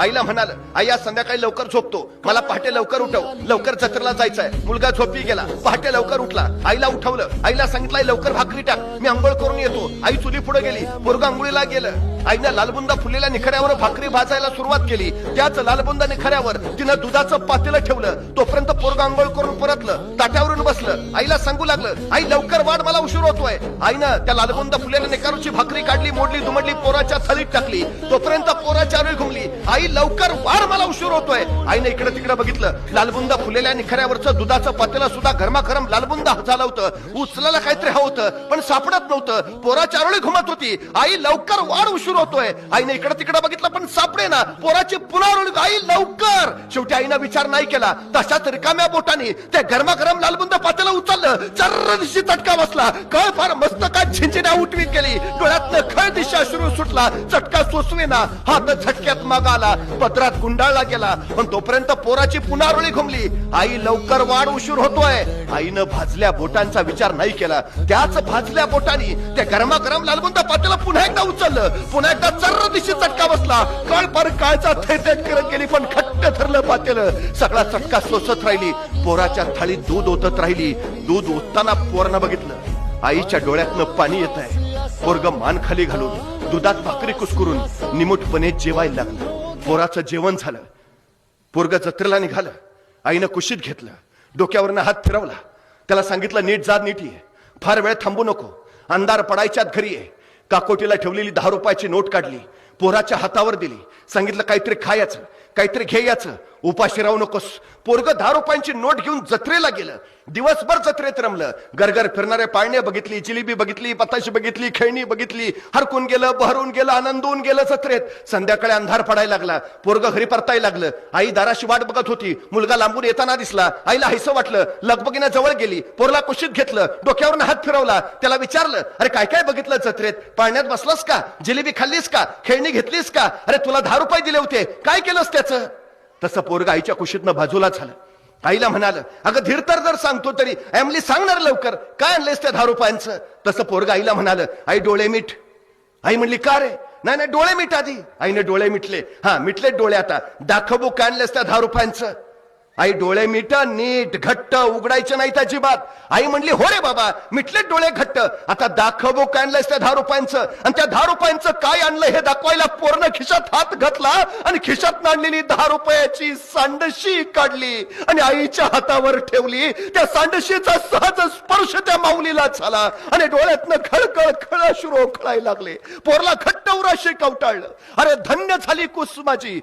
आईला म्हणाल, आई आज संध्याकाळी लवकर झोपतो, मला पहाटे लवकर उठव, लवकर जत्रेला जायचंय. मुलगा झोपी गेला, पहाटे लवकर उठला, आईला उठवलं, आईला सांगितलं लवकर भाकरी टाक, मी आंघोळ करून येतो. आई चुली पुढे गेली, पोरगा आंघोळीला गेलं. आईनं लालबुंदा फुललेल्या निखऱ्यावर भाकरी भाजायला सुरुवात केली. त्याच लालबुंदा निखऱ्यावर तिनं दुधाचं पातेलं ठेवलं. तोपर्यंत पोरगा आंघोळ करून परतलं, ताट्यावरून बसलं. आईला सांगू लागलं, आई लवकर वाढ, मला उशीर होतोय. आईनं त्या लालबुंदा फुललेल्या निखऱ्यावरची भाकरी काढली, मोडली, दुमडली, पोराच्या थालीत टाकली. तोपर्यंत पोराच्या आरोळी घुमली, आई लवकर वाढ, मला उशीर होतोय. आईने इकडे तिकडे बघितलं, लालबुंदा फुललेल्या निखऱ्यावरचं दुधाचं पातेलं सुद्धा गरमागरम लालबुंदा झालं होतं. उचलायला काहीतरी हवं होतं, पण सापडत नव्हतं. पोराच्या आरोळी घुमत होती. आई लवकर वाढ, उशीर होतोय. आईने इकडे तिकडे बघितलं, पण सापडे ना. पोराची पुन्हा आरोळी, आई लवकर. शेवटी आईनं विचार नाही केला, तशाच रिकाम्या बोटाने त्या गरमागरम लालबुंदा पातेलं उचललं. चर्र दिशी चटका बसला. कळ फार मस्त का झिंझिण्या उठवी केली. डोळ्यातनं खळ दिशा अश्रू सुटला. चटका सोसवेना, हात झटक्यात माग आला, पदरात गुंडाळला गेला. पण तोपर्यंत पोराची पुन्हा आरोळी घुमली. आई लवकर वाढ, उशीर होतोय. आईनं भाजल्या बोटांचा विचार नाही केला. त्याच भाजल्या बोटांनी त्या गरमागरम लालबुंदा पातेलं पुन्हा एकदा उचललं. पुन्हा एकदा चर्र दिशी चटका बसला. कळ फार काळचा थेट करत गेली, पण खट्ट धरलं पातेलं. सगळा चटका सोसत राहिली. पोराच्या थाळीत दूध ओतत राहिली. दूध ओतताना पोरानं बघितलं, आईच्या डोळ्यातनं पाणी येत आहे. पोरग मान खाली घालून दुधात भाकरी कुस्करून निमुटपणे जेवायला लागलं. पोराचं जेवण झालं. पोरग जत्रेला निघालं. आईनं कुशीत घेतलं, डोक्यावरनं हात फिरवला. त्याला सांगितलं, नीट जा, नीट ये, फार वेळ थांबू नको, अंधार पडायच्यात घरी ये. काकोटीला ठेवलेली 10 रुपयाची नोट काढली, पोराच्या हातावर दिली. सांगितलं, काहीतरी खायचं, काहीतरी घ्यायचं, उपाशी राहू नकोस. पोरग 10 रुपयांची नोट घेऊन जत्रेला गेलं. दिवसभर जत्रेत रमलं. गरगर फिरणारे पाळणे बघितली, जिलेबी बघितली, पताशी बघितली, खेळणी बघितली. हरकून गेलं, बहरून गेलं, आनंदून गेलं जत्रेत. संध्याकाळी अंधार पडायला लागला. पोरग घरी परतायला लागलं. आई दाराशी वाट बघत होती. मुलगा लांबून येताना दिसला. आईला हैसं वाटलं, लगबगीनं जवळ गेली. पोरला कुशीत घेतलं, डोक्यावरून हात फिरवला. त्याला विचारलं, अरे काय काय बघितलं जत्रेत? पाळण्यात बसलास का? जिलेबी खाल्लीस का? खेळणी घेतलीस का? अरे तुला 10 रुपये दिले होते, काय केलंस त्याचं? तसं पोरग आईच्या कुशीतनं बाजूला झालं. आईला म्हणाल, अगं धीर तर जर सांगतो तरी एमली सांगणार लवकर, काय आणलेस त्या 10 रुपयांचं? तसं पोरग आईला म्हणाल, आई डोळे मीठ. आई म्हणली, का रे? नाही नाही, डोळे मीठ आधी. आईने डोळे मिटले. हा, मिटले डोळे. आता दाखवू, काय आणलेस त्या 10 रुपयांचं? आई डोळे मिट, नीट घट्ट उघडायचे नाहीत अजिबात. आई म्हणली, हो रे बाबा, मिटले डोळे घट्ट. आता दाखवू, काय आणलंयस त्या 10 रुपयांचं? आणि त्या 10 रुपयांचं काय आणलं हे दाखवायला पोरनं खिशात हात घातला आणि खिशात आणलेली 10 रुपयाची सांडशी काढली आणि आईच्या हातावर ठेवली. त्या सांडशीचा सहज स्पर्श त्या माऊलीला झाला आणि डोळ्यातनं खळखळ खळाश्रू ओखळायला लागले. पोरला घट्ट उराशी कवटाळलं. अरे धन्य झाली कुसुमाची,